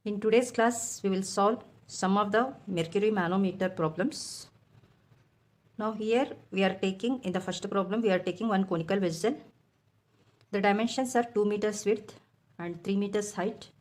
In today's class, we will solve some of the mercury manometer problems. Now here we are taking, in the first problem, we are taking one conical vessel. The dimensions are 2 meters width and 3 meters height.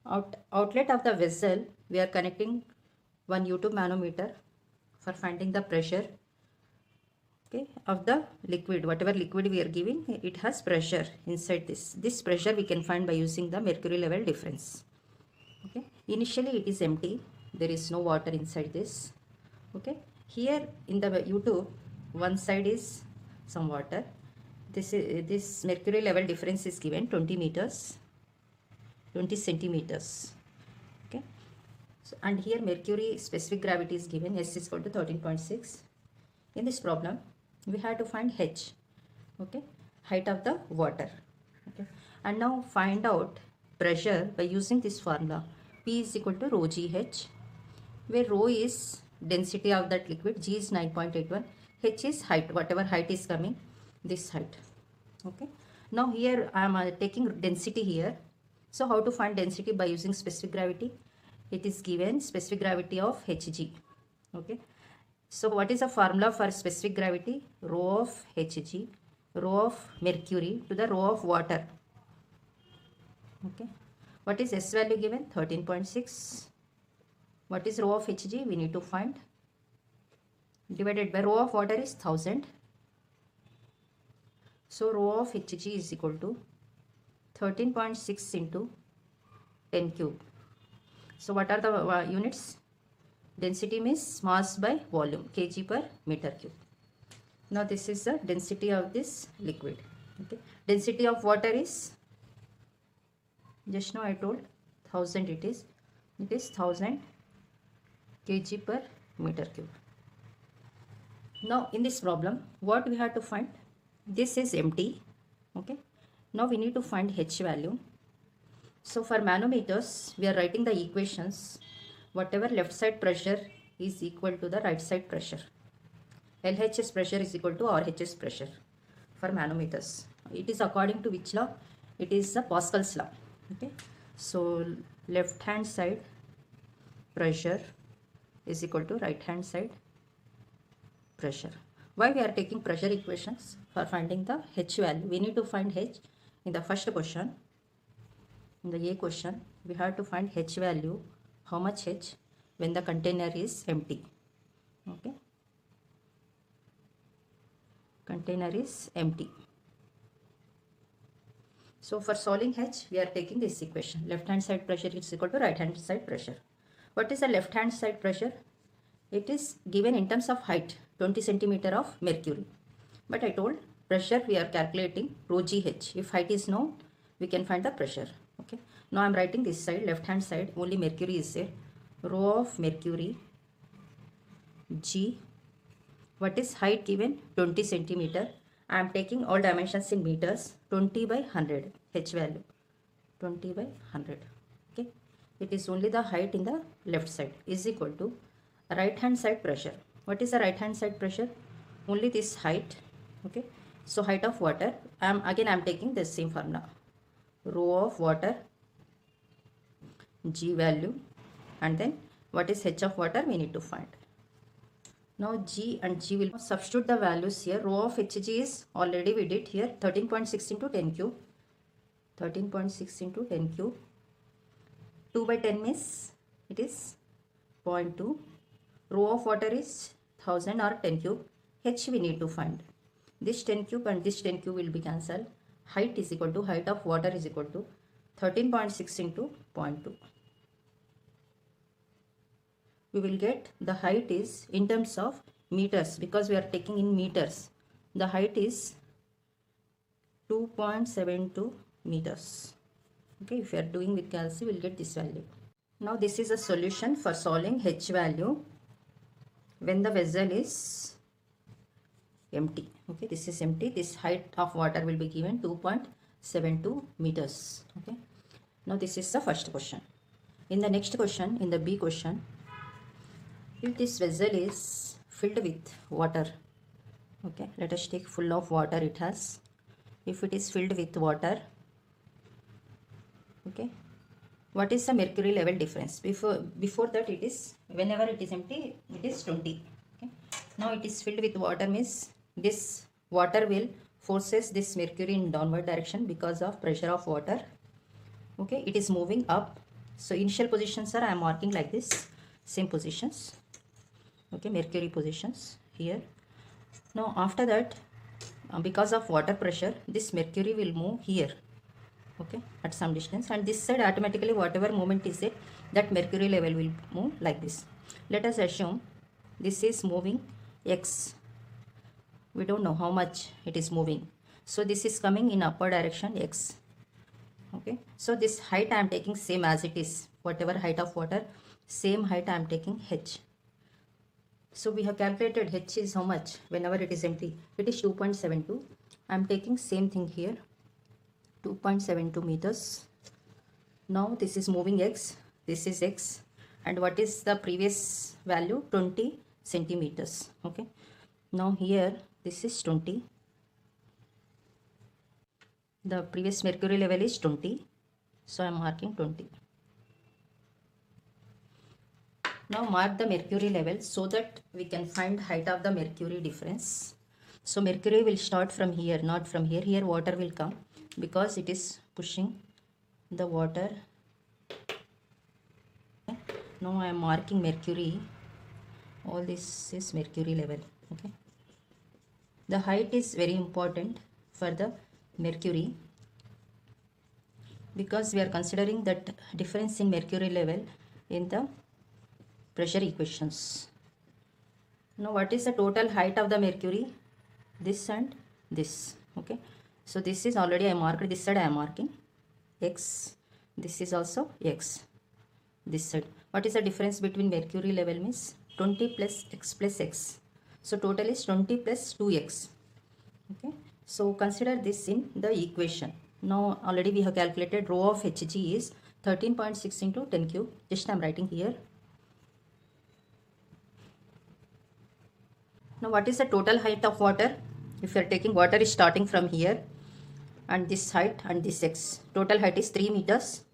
Outlet of the vessel, we are connecting one U2 manometer for finding the pressure of the liquid. Whatever liquid we are giving, it has pressure inside this. This pressure we can find by using the mercury level difference. Initially it is empty, there is no water inside this. Here in the U2, one side is some water. This mercury level difference is given 20 centimeters. And here mercury specific gravity is given, S is equal to 13.6. In this problem we have to find H, height of the water. And now find out pressure by using this formula. P is equal to rho GH, where rho is density of that liquid, G is 9.81, H is height, whatever height is coming, this height. Now here I am taking density here. So how to find density by using specific gravity? It is given specific gravity of Hg. So what is the formula for specific gravity? Rho of Hg, rho of mercury to the rho of water. What is S value given? 13.6. What is rho of Hg? We need to find. Divided by rho of water is 1000. So rho of Hg is equal to 13.6 into 10 cube. So what are the units? Density means mass by volume, kg per meter cube. Now this is the density of this liquid. Density of water is, just now I told 1000 it is 1000 kg per meter cube. Now in this problem what we have to find? This is empty. Now we need to find H value. So for manometers we are writing the equations. Whatever left side pressure is equal to the right side pressure. LHS pressure is equal to RHS pressure for manometers. It is according to which law? It is the Pascal's law. So left hand side pressure is equal to right hand side pressure. Why we are taking pressure equations? For finding the H value. We need to find H in the first question. In the A question we have to find H value. How much H when the container is empty? Container is empty. So for solving H, we are taking this equation. Left hand side pressure is equal to right hand side pressure. What is the left hand side pressure? It is given in terms of height, 20 centimeter of mercury. But I told pressure we are calculating rho GH. If height is known, we can find the pressure. Now I am writing this side, left hand side, only mercury is there. Rho of mercury G. What is height given? 20 centimeter. I am taking all dimensions in meters. 20 by 100. H value 20 by 100. It is only the height in the left side is equal to right hand side pressure. What is the right hand side pressure? Only this height. So height of water. I am taking the same formula. Rho of water G value, and then what is H of water we need to find. Now G and G will substitute the values here. Rho of Hg is already we did here 13.6 into 10 cube. 13.6 into 10 cube. 2 by 10 means it is 0.2. Rho of water is 1000 or 10 cube. H we need to find. This 10 cube and this 10 cube will be cancelled. Height is equal to height of water is equal to 13.6 into 0.2. We will get the height is in terms of meters because we are taking in meters. The height is 2.72 meters. If you are doing with calci, we will get this value. Now this is a solution for solving H value when the vessel is empty. This is empty. This height of water will be given 2.72 meters. Now this is the first question. In the next question, in the B question, if this vessel is filled with water, let us take full of water it has. If it is filled with water, What is the mercury level difference? Before that, it is, whenever it is empty, it is 20. Okay. Now it is filled with water, means this water will forces this mercury in downward direction because of pressure of water. Okay, it is moving up. So initial positions are, I am marking like this, same positions. Okay, mercury positions here. Now after that, because of water pressure, this mercury will move here. Okay, at some distance, and this side automatically whatever movement is it, that mercury level will move like this. Let us assume this is moving x. We don't know how much it is moving. So this is coming in upward direction x. Okay, so this height I am taking same as it is, whatever height of water, same height I am taking h. So we have calculated h is how much whenever it is empty, it is 2.72. I am taking same thing here, 2.72 meters. Now this is moving x, this is x, and what is the previous value? 20 centimeters. Okay, now here this is 20. The previous mercury level is 20, so I am marking 20. Now mark the mercury level so that we can find height of the mercury difference. So mercury will start from here, not from here. Here water will come because it is pushing the water. Okay. Now I am marking mercury. All this is mercury level. Okay. The height is very important for the mercury because we are considering that difference in mercury level in the pressure equations. Now what is the total height of the mercury? This and this. Okay, so this is already I marked, this side I am marking x, this is also x, this side. What is the difference between mercury level? Means 20 plus x plus x. So total is 20 plus 2x. Okay, so consider this in the equation. Now already we have calculated rho of Hg is 13.6 into 10 cube. Just I am writing here. Now what is the total height of water? If you are taking water is starting from here and this height and this x. Total height is 3 meters,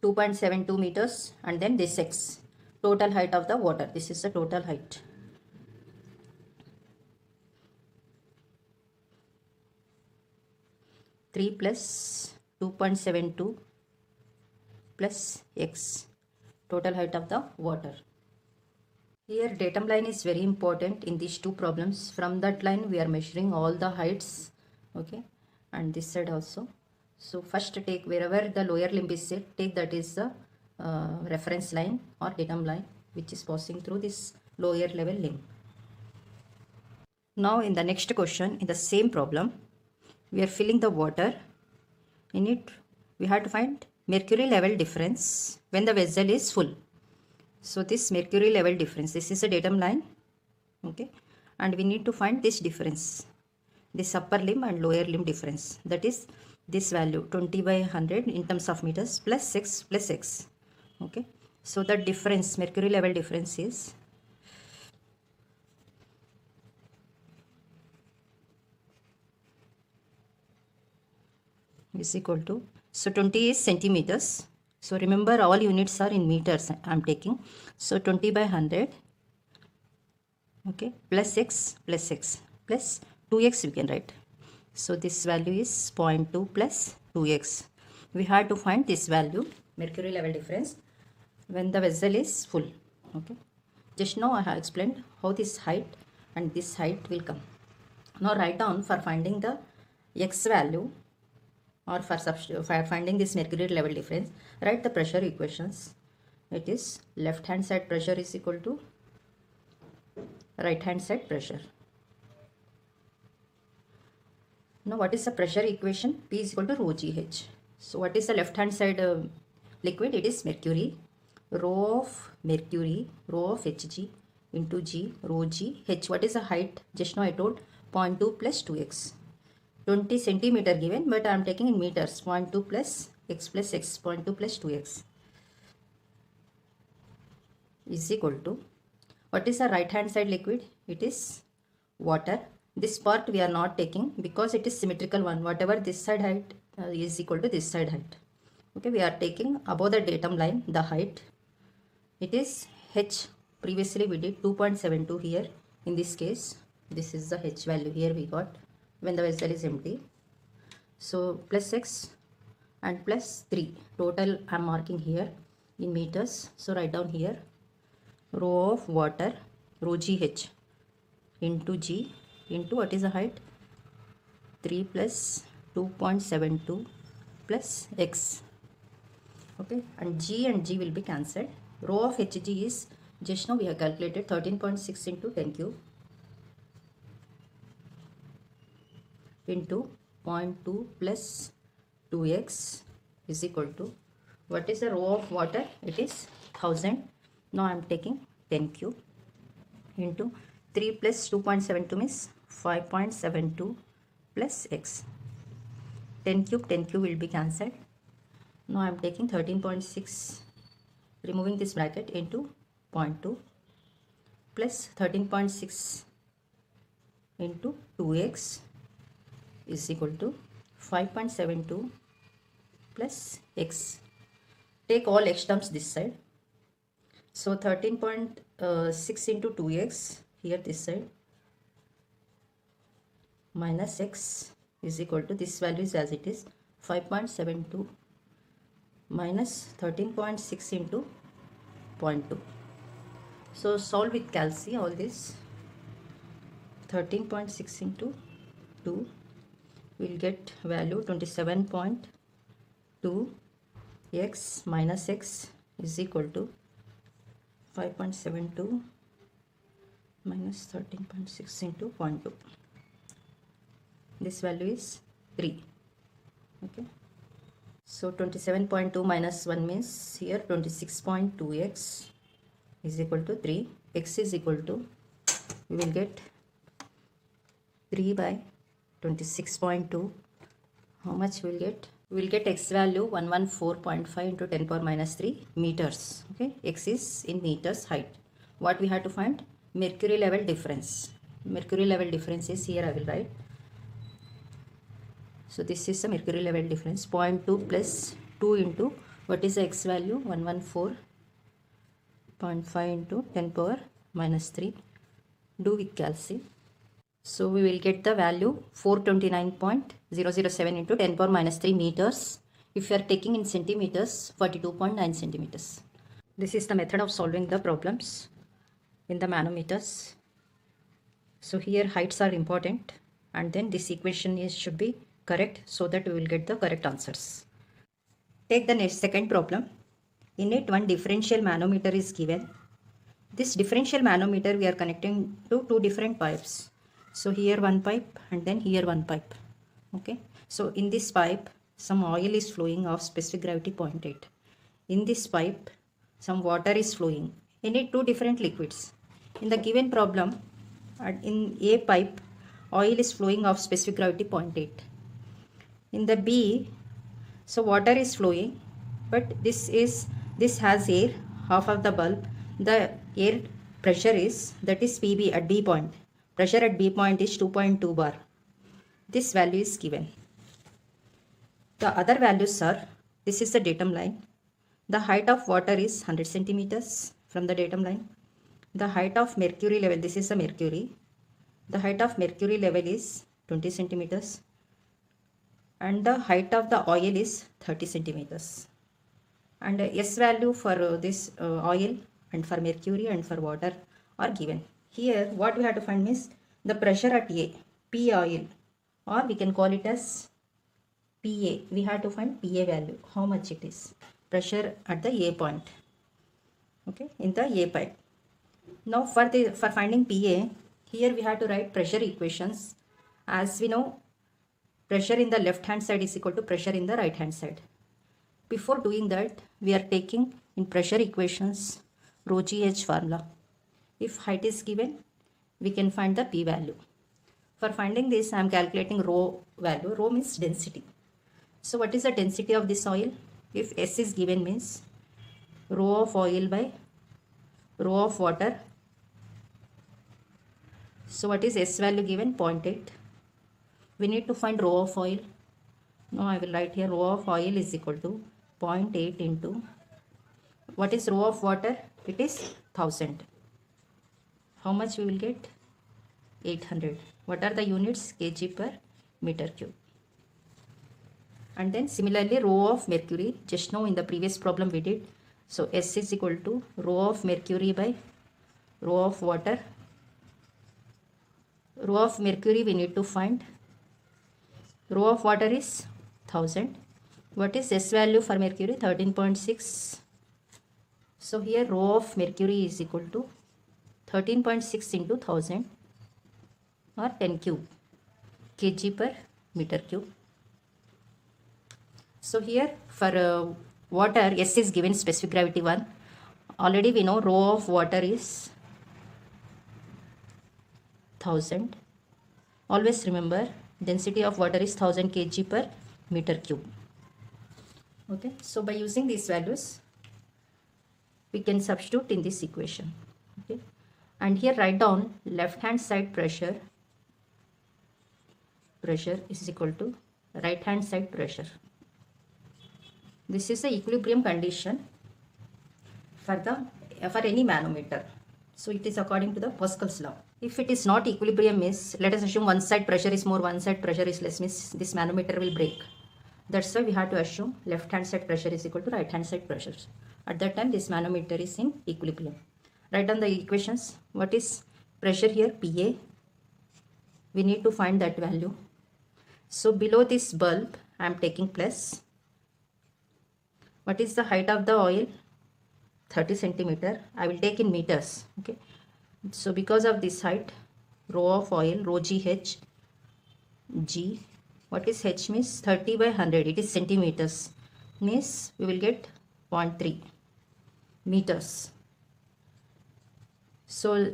2.72 meters, and then this x. Total height of the water. This is the total height. Three plus 2.72 plus x. Total height of the water. Here datum line is very important in these two problems. From that line we are measuring all the heights. Okay, and this side also. So first take wherever the lower limb is set, take that is the reference line or datum line which is passing through this lower level limb. Now in the next question, in the same problem, we are filling the water. In it we have to find mercury level difference when the vessel is full. So this mercury level difference, this is a datum line. Okay, and we need to find this difference, this upper limb and lower limb difference, that is this value 20 by 100 in terms of meters plus x plus x. Okay, so the difference, mercury level difference is equal to, so 20 is centimeters. So remember all units are in meters I am taking. So 20 by 100, okay, plus x plus 2x we can write. So this value is 0.2 plus 2x. We have to find this value, mercury level difference, when the vessel is full. Okay, just now I have explained how this height and this height will come. Now write down for finding the x value, or for finding this mercury level difference, write the pressure equations. It is left hand side pressure is equal to right hand side pressure. Now what is the pressure equation? P is equal to rho GH. So what is the left hand side liquid? It is mercury. Rho of mercury, rho of Hg into G, rho G, H. What is the height? Just now I told 0.2 plus 2x. 20 centimeter given, but I am taking in meters. 0.2 plus x plus x, 0.2 plus 2x is equal to, what is the right hand side liquid? It is water. This part we are not taking because it is symmetrical one. Whatever this side height is equal to this side height. Okay, we are taking above the datum line the height. It is h. Previously we did 2.72 here. In this case, this is the h value here we got when the vessel is empty. So plus x and plus 3. Total I am marking here in meters. So write down here rho of water, rho gh into g into what is the height? 3 plus 2.72 plus x. Okay, and g will be cancelled. Rho of hg is, just now we have calculated, 13.6 into 10 cube into 0.2 plus 2x is equal to, what is the rho of water? It is 1000. Now I am taking 10 cube into 3 plus 2.72 means 5.72 plus x. 10 cube will be cancelled. Now I am taking 13.6, removing this bracket, into 0.2 plus 13.6 into 2x is equal to 5.72 plus x. Take all x terms this side. So 13.6 into 2x here this side minus x is equal to, this value is as it is, 5.72 minus 13.6 into 0.2. So solve with calci all this. 13.6 into 2 will get value 27.2. x minus x is equal to 5.72 minus 13.6 into 0.2. This value is 3. Okay. So 27.2 minus 1 means here 26.2x is equal to 3. X is equal to, we will get 3 by 26.2. How much we will get? We will get x value 114.5 into 10 power minus 3 meters. Okay, x is in meters height. What we have to find? Mercury level difference. Mercury level difference is here, I will write. So this is the mercury level difference, 0.2 plus 2 into, what is the x value? 114.5 into 10 power minus 3. Do with calci. So we will get the value 429.007 into 10 power minus 3 meters. If you are taking in centimeters, 42.9 centimeters. This is the method of solving the problems in the manometers. So here heights are important, and then this equation should be correct, so that we will get the correct answers. Take the next second problem. In it, one differential manometer is given. This differential manometer we are connecting to two different pipes. So here one pipe and then here one pipe. Okay. So in this pipe some oil is flowing of specific gravity 0.8. In this pipe some water is flowing. In it two different liquids. In the given problem, in A pipe oil is flowing of specific gravity 0.8. In the B, so water is flowing, but this has air, half of the bulb. The air pressure is, that is PB at B point. Pressure at B point is 2.2 bar. This value is given. The other values are, this is the datum line. The height of water is 100 centimeters from the datum line. The height of mercury level, this is the mercury. The height of mercury level is 20 centimeters. And the height of the oil is 30 centimeters. And S value for this oil and for mercury and for water are given. Here what we have to find is the pressure at A, P oil, or we can call it as PA. We have to find PA value, how much it is. Pressure at the A point. Okay, in the A pipe. Now for finding PA, here we have to write pressure equations. As we know, pressure in the left hand side is equal to pressure in the right hand side. Before doing that, we are taking in pressure equations rho gh formula. If height is given, we can find the P value. For finding this, I am calculating rho value. Rho means density. So what is the density of this oil? If S is given, means rho of oil by rho of water. So what is S value given? 0.8. We need to find rho of oil. Now I will write here rho of oil is equal to 0.8 into, what is rho of water? It is 1000. How much we will get? 800. What are the units? Kg per meter cube. And then similarly rho of mercury, just now in the previous problem we did. So S is equal to rho of mercury by rho of water. Rho of mercury we need to find. Rho of water is 1000. What is S value for mercury? 13.6. So here rho of mercury is equal to 13.6 into 1000 or 10 cube kg per meter cube. So here for water, S is given specific gravity 1. Already we know rho of water is 1000. Always remember density of water is 1000 kg per meter cube. Okay, so by using these values we can substitute in this equation. Okay, and here write down left hand side pressure is equal to right hand side pressure. This is the equilibrium condition for any manometer. So it is according to the Pascal's law. If it is not equilibrium, means let us assume one side pressure is more, one side pressure is less, means this manometer will break. That's why we have to assume left hand side pressure is equal to right hand side pressure. At that time this manometer is in equilibrium. Write down the equations. What is pressure here? PA. We need to find that value. So below this bulb I am taking plus. What is the height of the oil? 30 centimeter. I will take in meters. Okay. So because of this height, rho of oil, rho GH, G. What is H means? 30 by 100. It is centimeters. Means we will get 0.3 meters. So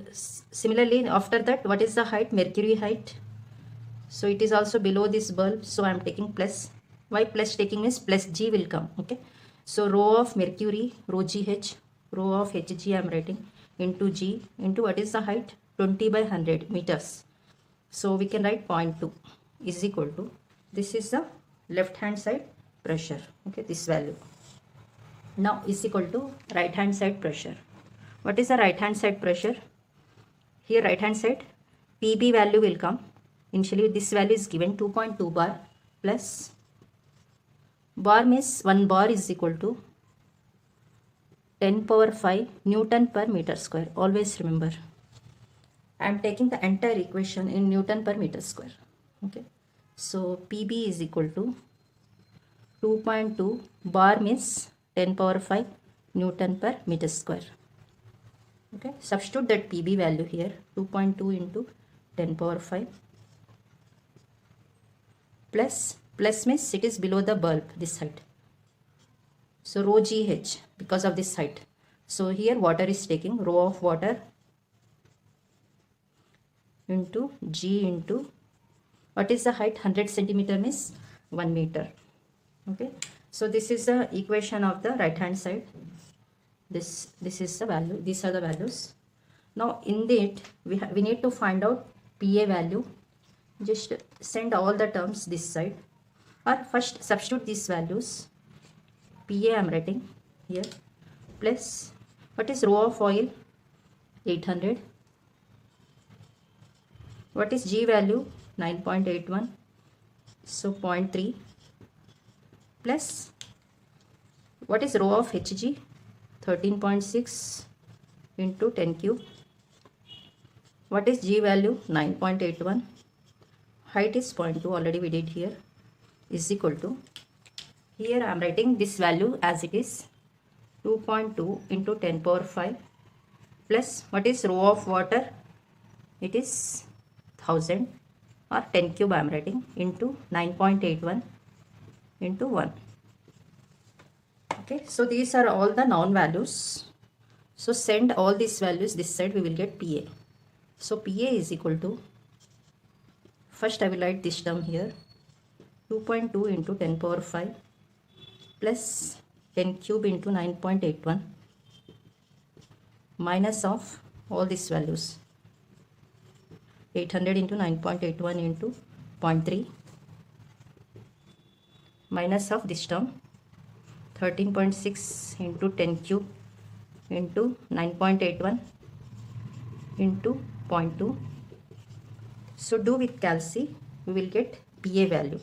similarly after that, what is the height? Mercury height. So it is also below this bulb. So I am taking plus. Why plus taking means plus G will come. Okay. So rho of mercury, rho GH, rho of Hg I am writing into G into what is the height? 20 by 100 meters. So we can write 0.2 is equal to, this is the left hand side pressure. Okay, this value. Now is equal to right hand side pressure. What is the right hand side pressure? Here right hand side PB value will come. Initially this value is given 2.2 bar plus bar means 1 bar is equal to 10 power 5 Newton per meter square. Always remember. I am taking the entire equation in Newton per meter square. Okay. So PB is equal to 2.2 bar means 10 power 5 Newton per meter square. Okay. Substitute that PB value here. 2.2 into 10 power 5 plus means it is below the bulb, this height. So rho GH because of this height. So here water is taking rho of water into G into what is the height? 100 centimeter means 1 meter. Okay. So this is the equation of the right hand side. This is the value. These are the values. Now in that we need to find out PA value. Just send all the terms this side. Or first substitute these values. PA I am writing here plus what is rho of oil? 800. What is G value? 9.81. So 0.3 plus what is rho of Hg? 13.6 into 10 cube. What is G value? 9.81. Height is 0.2. Already we did here. Is equal to, here I am writing this value as it is 2.2 into 10 power 5 plus what is rho of water? It is 1000 or 10 cube I am writing into 9.81 into 1. Okay, so these are all the known values. So send all these values this side, we will get PA. So PA is equal to, first I will write this term here, 2.2 into 10 power 5 plus 10 cube into 9.81 minus of all these values, 800 into 9.81 into 0.3 minus of this term 13.6 into 10 cube into 9.81 into 0.2. So do with calci, we will get PA value.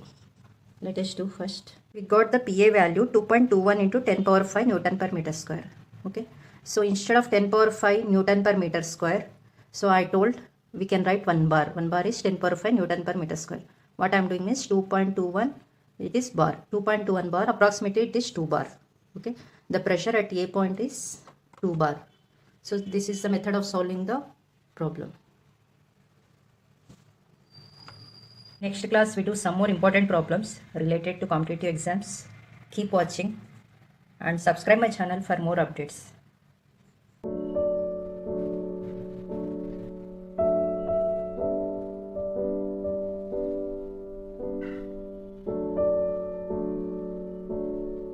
Let us do first. We got the PA value 2.21 into 10 power 5 Newton per meter square. Okay. So instead of 10 power 5 Newton per meter square, so I told we can write 1 bar. 1 bar is 10 power 5 Newton per meter square. What I am doing is 2.21, it is bar. 2.21 bar, approximately it is 2 bar. Okay. The pressure at A point is 2 bar. So this is the method of solving the problem. Next class we do some more important problems related to competitive exams. Keep watching and subscribe my channel for more updates.